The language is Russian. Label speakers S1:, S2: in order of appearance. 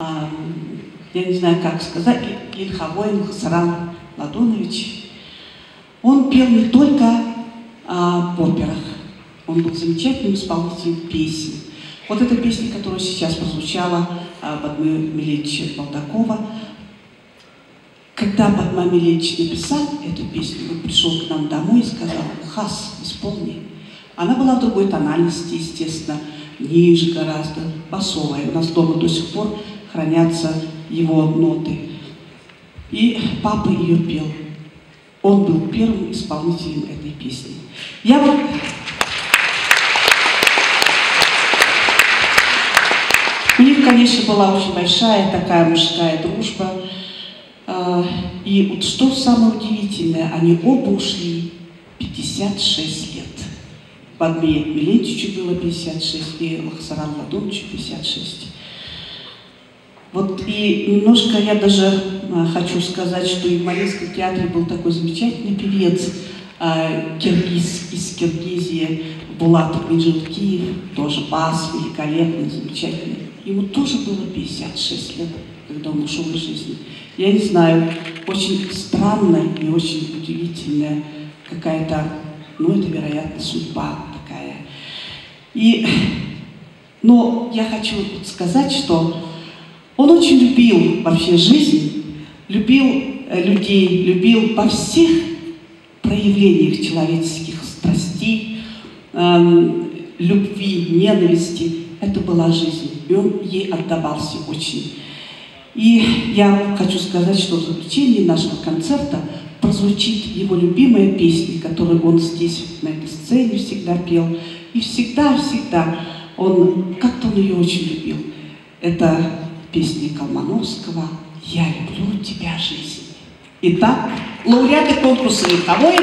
S1: Я не знаю, как сказать, Ильховой Хасаран Ладунович, он пел не только в операх, он был замечательным исполнителем песен. Вот эта песня, которая сейчас прозвучала, Бадмы Милевича Балдакова. Когда Бадмы Милевич написал эту песню, он пришел к нам домой и сказал: «Хас, исполни». Она была в другой тональности, естественно, ниже гораздо, басовая. У нас дома до сих пор хранятся его ноты. И папа ее пел. Он был первым исполнителем этой песни. У них, конечно, была очень большая такая мужская дружба. И вот что самое удивительное, они оба ушли 56 лет. Бадме Милевичу было 56, и Хасарану Ладуновичу 56. Вот и немножко я даже хочу сказать, что и в Мариинском театре был такой замечательный певец из Киргизии, Булат Меджилкиев, тоже бас великолепный, замечательный. Ему тоже было 56 лет, когда он ушел из жизни. Я не знаю, очень странная и очень удивительная какая-то, это, вероятно, судьба такая. Но я хочу сказать, что он очень любил вообще жизнь, любил людей, любил во всех проявлениях человеческих страстей, любви, ненависти. Это была жизнь, и он ей отдавался очень. И я хочу сказать, что в заключении нашего концерта прозвучит его любимая песня, которую он здесь, на этой сцене, всегда пел. И всегда, как-то он ее очень любил. Это песня Колмановского «Я люблю тебя, жизнь». Итак, лауреаты конкурса Ильховой